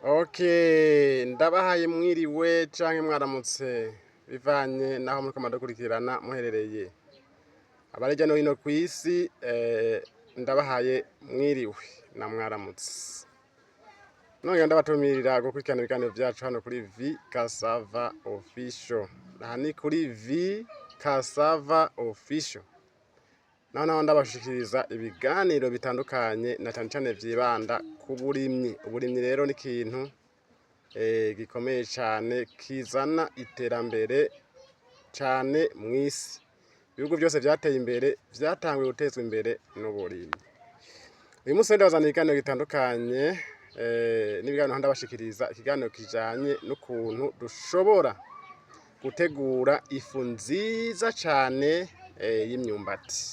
Okay, ndabahaye mwiriwe canke mwaramutse bivanye naho muriko muradukurikirana muherereye. Abari hirya no hino kw'isi ndabahaye mwiriwe na mwaramutse. Nongera ndabatumirira gukurikirana ibiganiro vyacu hano kuri V Cassava Official. Aha ni kuri V Cassava Official. Naho ndabashikiriza ibiganiro bitandukanye na cane cane vyibanda ku burimyi. Uburimyi rero ni ikintu gikomeye cane kizana iterambere cane mw'isi. Ibihugu byose vyateye imbere vyatanguye gutezwa imbere n'uburimyi. Uyu munsi ndabazana ibiganiro bitandukanye n'ibiganiro ndabashikiriza ikiganiro kijanye n'ukuntu dushobora gutegura ifu nziza cane y'imyumbati.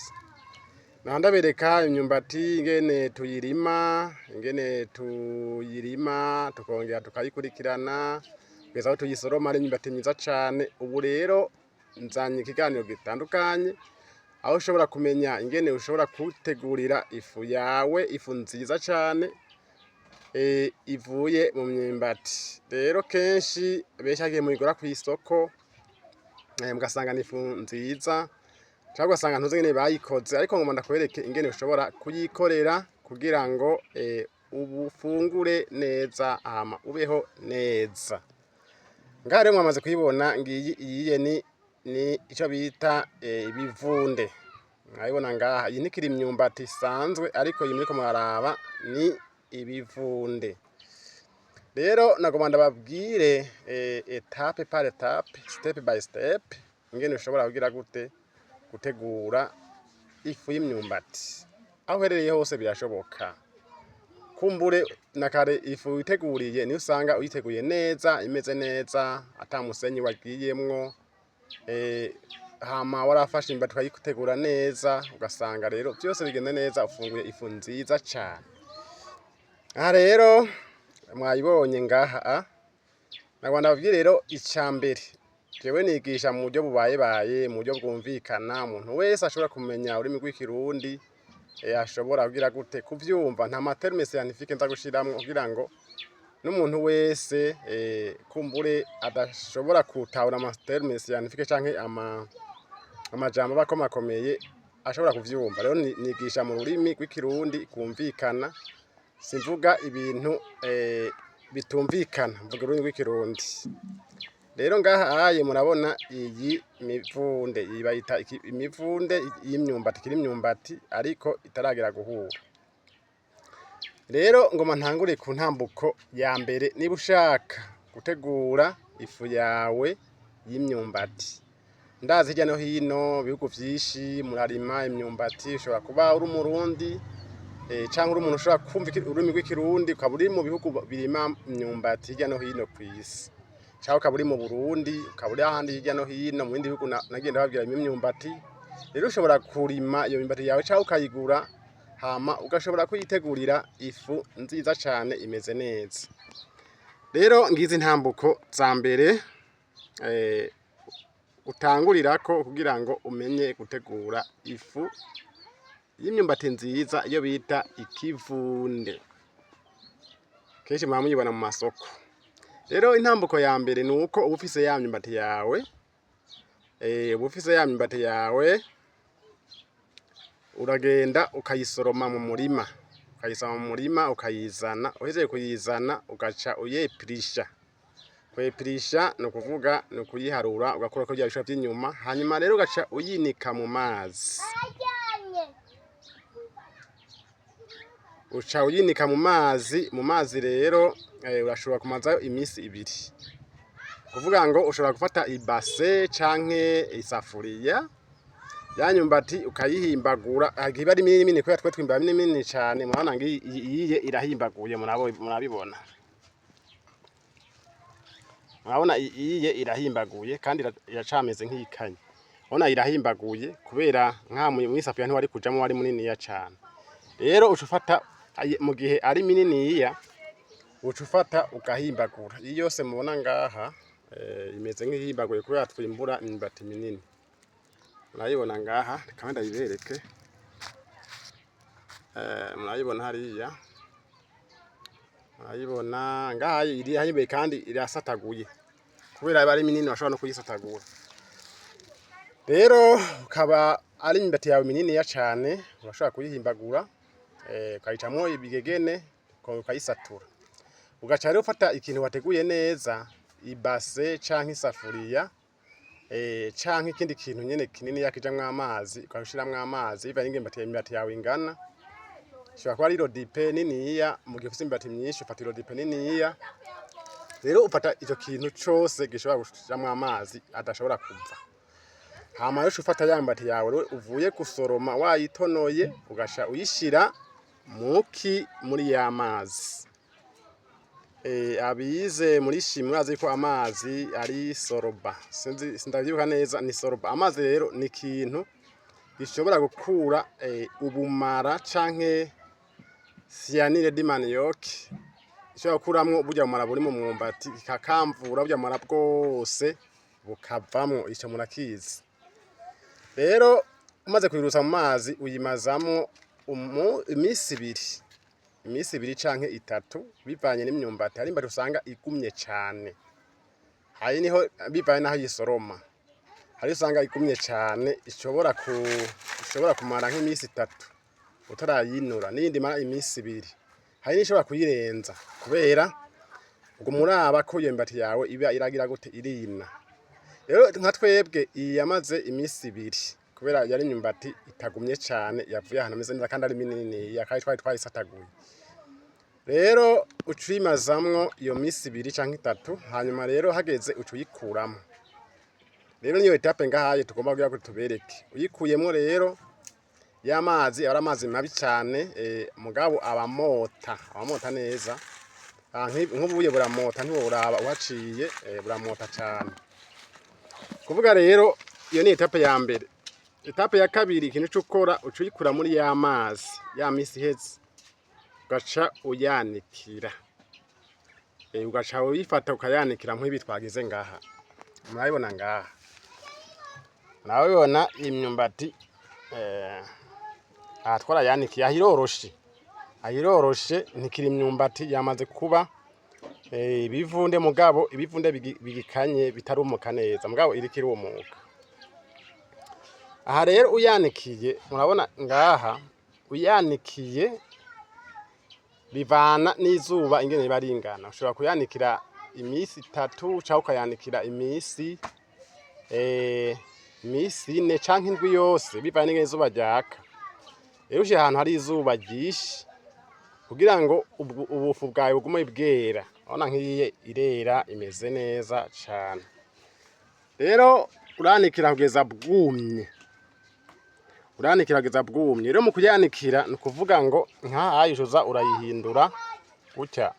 Naho ndabereka imyumbati ingene tuyirima, tukongera tukayikurikirana kugeza aho tuyisoroma ari imyumbati myiza cane. Ubu rero nzanye ikiganiro gitandukanye aho ushobora kumenya ingene ushobora kutegurira ifu yawe, ifu nziza cane ivuye mu myumbati. Rero kenshi benshi agiye muyigura kw'isoko mugasanga ni ifu nziza cyangwa ugasanga ntuzi ingene bayikoze, ariko ngomba ndakwereke ingene ushobora kuyikorera kugira ngo ufungure neza hama ubeho neza. Ngaha rero mwamaze kuyibona, iyiye ni ico bita ibivunde. Mwabibona ngaha, iyi ntikiri imyumbati isanzwe, ariko iyi muriko muraraba ni ibivunde. Rero nagomba ndababwire etape par etape, step by step, ingene ushobora kugira gute gutegura ifu y'imyumbati. Aho uherereye hose birashoboka. Kumbure na kare ifu witeguriye niyo usanga uyiteguye neza, imeze neza, ata musenyi wagiyemwo, hama warafashe imyumbati ukayitegura neza, ugasanga rero byose bigenda neza, ufunguye ifu nziza cane. Aha rero mwayibonye ngaha, nagomba ndababwire rero icambere. Jewe nigisha mu buryo bubayebaye, mu buryo bwumvikana, umuntu wese ashobora kumenya ururimi rw'ikirundi ashobora kugira gute kuvyumva. Nta materme scientifique nza gushiramwo kugira ngo n'umuntu wese kumbure adashobora gutahura amaterme scientifique canke amajambo bakomakomeye ashobora kuvyumva. Rero nigisha mu rurimi rw'ikirundi kumvikana, simvuga ibintu bitumvikana, mvuga ururimi rw'ikirundi. Rero ngaha aye murabona iyi mivunde, iyi bayita imivunde y'imyumbati, ikiri imyumbati ariko itaragera guhura. Rero ngoma ntangure ku ntambuko ya mbere. Niba ushaka gutegura ifu yawe y'imyumbati, ndazi hirya no hino ibihugu vyinshi murarima imyumbati, ushobora kuba uri umurundi canke uri umuntu ushobora kumva ururimi rw'ikirundi ukaba uri mu bihugu birima imyumbati hirya no hino kw'isi, cyangwa ukaba uri mu Burundi, ukaba uri ahandi hirya no hino mu bindi bihugu nagiye ndababwira imyumbati. Rero ushobora kurima iyo myumbati yawe cyangwa ukayigura, hama ugashobora kuyitegurira ifu nziza cane imeze neza. Rero ngizi intambuko za mbere utangurirako kugira ngo umenye gutegura ifu y'imyumbati nziza, iyo bita ikivunde. Kenshi muba muyibona mu masoko. Rero intambuko ya mbere nuko uba ufise ya myumbati yawe, uragenda ukayisoroma mu murima, ukayizana, uheze kuyizana ugaca uyepirisha. Kuyepirisha ni ukuvuga ni ukuyiharura ugakurako bya bishishwa vy'inyuma, hanyuma rero ugaca uyinika mu mazi. Uca uyinika mu mazi rero urashobora kumazayo imisi 2. Kuvuga ngo ushobora gufata ibase canke isafuriya, ya myumbati ukayihimbagura, agiba ari minini kubera twe twimba minini cane. Murabona ngo iyiye irahimbaguye, murabibona. Murabona iyiye irahimbaguye kandi iracameze nk'ikanye. Urabona irahimbaguye kubera nka mwisafuriya ntiwari kujamo, wari muniniya cane. Rero ucufata mu gihe ari mininiya, ucufata ugahimbagura. Iyi yose mubona ngaha imeze nk'ihimbaguye kubera twimbura imyumbati minini. Murayibona ngaha, reka ndayibereke. Murayibona hariya. ayibona ngaha iri hanyibeye kandi irasataguye kubera aba ari minini bashobora no kuyisatagura. Rero ukaba ari imyumbati yawe minini ya cane urashobora kuyihimbagura ukayicamwo ibigegene ukayisatura, ugaca rero ufata ikintu wateguye neza, ibase canke isafuriya canke ikindi kintu nyene kinini yakijamwo amazi, ukabishiramwo amazi bivanye n'imyumbati yawe ingana. Ishobora kuba ari rodipe niniya, mu gihe ufise imyumbati myinshi ufata rodipe niniya. Rero ufata ico kintu cose gishobora gushiramwo amazi adashobora kuva, hama rero ufata ya myumbati yawe uvuye gusoroma wayitonoye, ugasha uyishira muri ya mazi. Abize muri shimi murazi ko amazi ari soroba, sindavyibuka neza, ni soroba. Amazi rero ni ikintu gishobora gukura ubumara canke cyanide di manioc, ishobora gukuramwo burya bumara buri mu mwumbati, ikakamvura burya bumara bwose bukavamwo, ico murakizi. Rero umaze kuyirusa mu mazi uyimazamwo imisi ibiri canke itatu bivanye n'imyumbati. Hari imyumbati usanga igumye cane, hari niho bivanye naho yisoroma, hari usanga igumye cane ishobora kumara nk'imisi 3 utarayinura, n'iyindi mara imisi 2, hari n'ishobora kuyirenza kubera ubwo muraba ko iyo myumbati yawe iba iragira gute irina. Rero nka twebwe iyi yamaze imisi 2 kubera yari imyumbati itagumye cane, yavuye ahantu ameze neza kandi ari minini yakari twayisataguye. Rero ucuyimazamwo iyo misi 2 canke 3, hanyuma rero hageze ucuyikuramo. Rero niyo etape ngahaye tugomba kugira ko tubereke. Uyikuyemo rero y'amazi ari amazi mabi cane, mugabo abamota neza. Nk'ubuye buramota ntiworaba uhaciye, buramota cane. Kuvuga rero iyo ni etape ya mbere. Etape ya kabiri ikintu c'ukora ucuyikura muri ya mazi ya misi heze, ugaca uyanikira. Ugaca uyifata ukayanikira nk'ibi twagize ngaha. Murabibona ngaha, murabibona imyumbati twara yanikiye, ahiroroshe ntikiri imyumbati yamaze kuba ibivunde, mugabo ibivunde bigikanye bitarumuka neza, mugabo iriko irumuka. Aha rero uyanikiye, murabona ngaha uyanikiye bivana n'izuba ingene riba ringana. Ushobora kuyanikira imisi 3 canke ukayanikira imisi 4 canke indwi yose bivanye n'ingene izuba ryaka. Rero ushira ahantu hari izuba ryinshi kugira ngo ubufu bwawe bugume bwera. Urabona nk'iyi irera imeze neza cane. Rero uranikira kugeza bwumye, rero mu kuyanikira ni ukuvuga ngo nk'aha uza urayihindura gutya,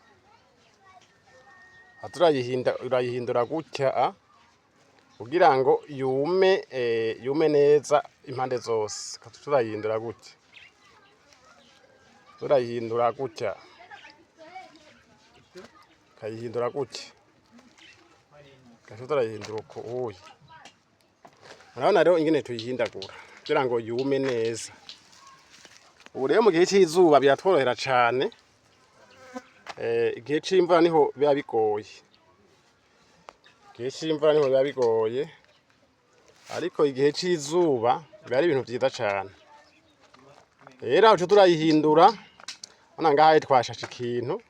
urayihindura gutya kugira ngo yume neza impande zose. Turayihindura gutya, ukayihindura gutya, turayihindura uko uyi. Murabona rero ingene tuyihindagura kugira ngo yume neza. Ubu rero mu gihe cy'izuba biratworohera cane, igihe c'imvura niho biba bigoye, ariko igihe cy'izuba biba ari ibintu vyiza cane. Rero aho turayihindura, urabona ngaha twashashe ikintu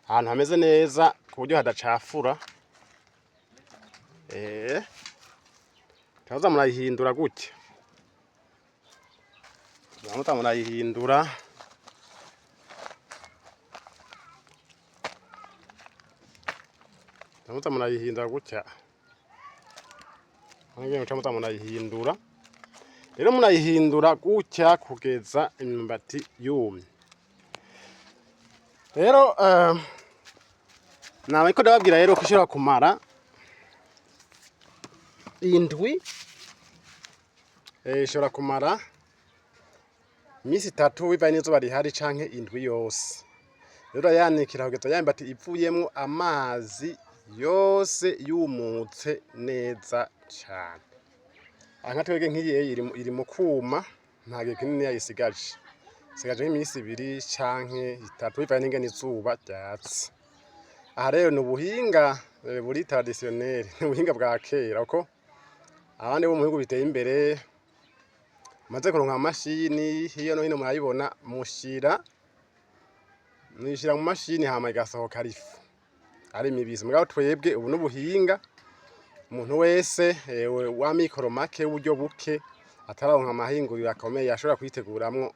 ahantu hameze neza ku buryo hadacafura. Turaza murayihindura gutya, murayihindura gutya, rero murayihindura gutya kugeza imyumbati yumye. Rero nariko ndababwira rero ko ishobora kumara indwi, ishobora kumara imisi 3 bivanye n'izuba rihari canke indwi yose. Rero yanikira kugeza ya myumbati ivuyemwo amazi yose yumutse neza cane. Nka twebwe nk'iyi iri mu kuma, nta gihe kinini yayisigaje. sigaje nk'iminsi 2 canke 3 bivanye n'ingene izuba ryatse. Aha rero ni ubuhinga buri traditionnel, ni ubuhinga bwa kera uko abandi bo mu bihugu biteye imbere maze kuronka amashini hiyo no hino murayibona mwishira mu mashini hama igasohoka ifu ari mibizi. Mugabo twebwe ubu n'ubuhinga umuntu wese wa mikoro make uburyo buke atararonka amahinguriro akomeye ashobora kwiteguramwo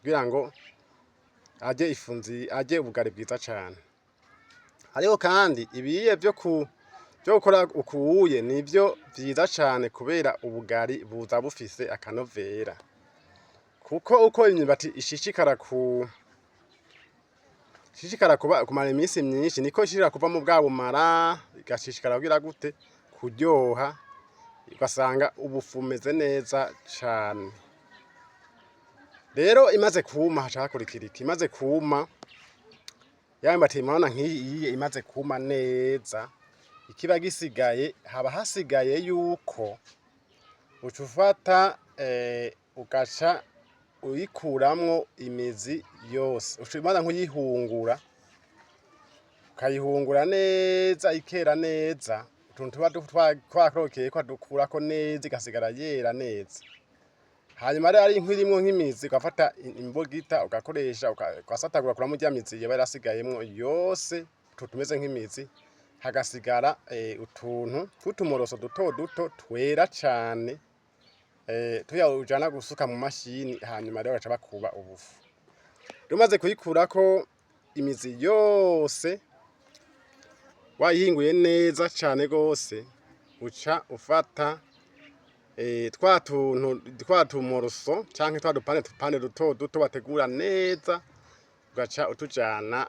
kugira ngo aje ifunzi aje ubugari bwiza cane. Hariho kandi ibiye byo gukora ukuye nivyo vyiza cane kubera ubugari buza bufise akanovera. Kuko uko imyumbati ishishikara kumara iminsi myinshi niko ishira kuva mu bwabumara igashishikara kugira gute kuryoha ugasanga ubufu meze neza cane. Rero imaze kuma hacakurikira iki? Imaze kuma yambaye murabona nk'iyi imaze kuma neza, ikiba gisigaye haba hasigaye yuko ucufata ugaca uyikuramwo imizi yose, ushobora nk'uyihungura ukayihungura neza ikera neza, utuntu tuba twakrokeye ko dukurako neza igasigara yera neza. Hanyuma rero ari nk'irimwo nk'imizi ugafata imbogita ugakoresha ugasatagura kuramo rya mizi yaba yarasigayemwo yose tumeze nk'imizi, hagasigara utuntu tw'utumoroso duto duto twera cane tuya ujana gusuka mu mashini hanyuma rero gaca bakuba ubufu. Rumaze kuyikurako imizi yose wayihinguye neza cane gose uca ufata twa tumoroso canke twa dupande duto duto bategura neza ugaca utujana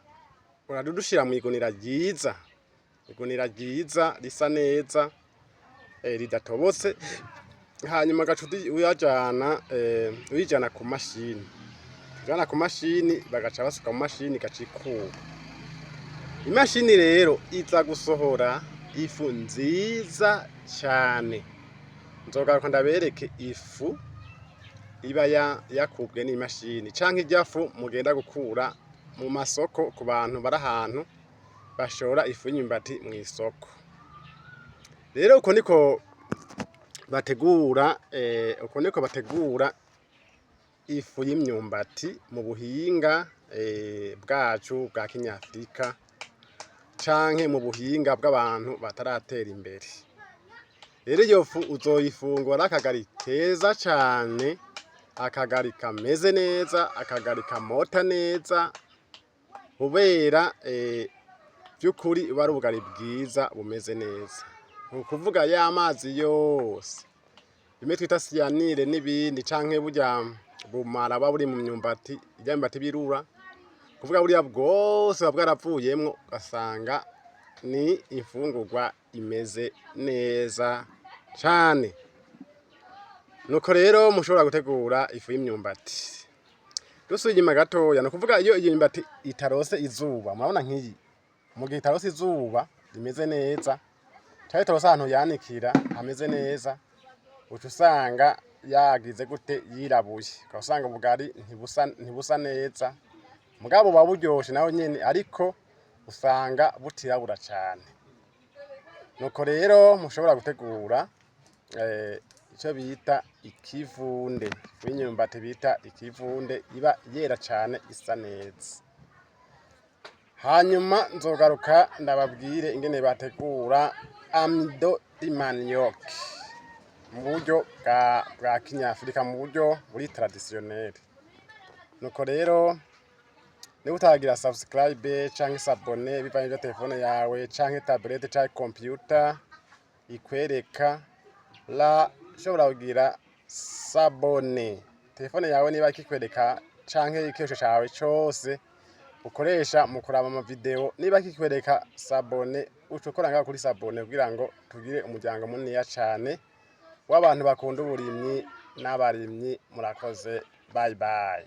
uradushira mu igunira ryiza, igunira ryiza risa neza ridatobotse. Hanyuma gaca uyijana ku mashini, ujana ku mashini bagaca basuka mu mashini gacikuba. Imashini rero iza gusohora ifu nziza cane. Nzogaruka ndabereke ifu iba yakubwe n'imashini canke ijyafu mugenda gukura mu masoko ku bantu bari ahantu bashora ifu y'imyumbati mu isoko. Rero uko niko bategura ifu y'imyumbati mu buhinga bwacu bwa Kinyafrika canke mu buhinga bw'abantu bataratera imbere. Rero iyo fu uzoyifungura akagari keza cane, akagari kameze neza, akagari kamota neza, kubera by'ukuri bari ubugari bwiza bumeze neza. Ukuvuga ya mazi yose bimwe twita cyanure n'ibindi canke burya bumara buri mu myumbati ibyambati birura, kuvuga buriya bwose bwaravuyemwo ugasanga ni imfungurwa imeze neza cane. Nuko rero mushobora gutegura ifu y'imyumbati. Dusuye inyuma gatoya no kuvuga iyo imyumbati itarose izuba, murabona nk'iyi mu gihe itarose izuba rimeze neza cyari itarose ahantu yanikira hameze neza, uca usanga yagize gute yirabuye, ugasanga ubugari ntibusa neza, mugabo buba buryoshe naho nyene ariko usanga butirabura cane. Nuko rero mushobora gutegura icyo bita ikivunde, imyumbati bita ikivunde iba yera cane isa neza. Hanyuma nzogaruka ndababwire ingene bategura amido di manioc mu buryo bwa Kinyafrika, mu buryo buri traditionnel. Nuko rero niba utagira subscribe canke s'abonner bivanye na telefone yawe canke tablet canke computer ikwereka la ushobora kugira s'abonner. Telefone yawe niba kikwereka canke ikesho cawe cose ukoresha mu kuraba ama video niba kikwereka s'abonner ucukora ngaho kuri s'abonner kugira ngo tugire umuryango munini cane w'abantu bakunda uburimyi n'abarimyi. Murakoze, bye bye.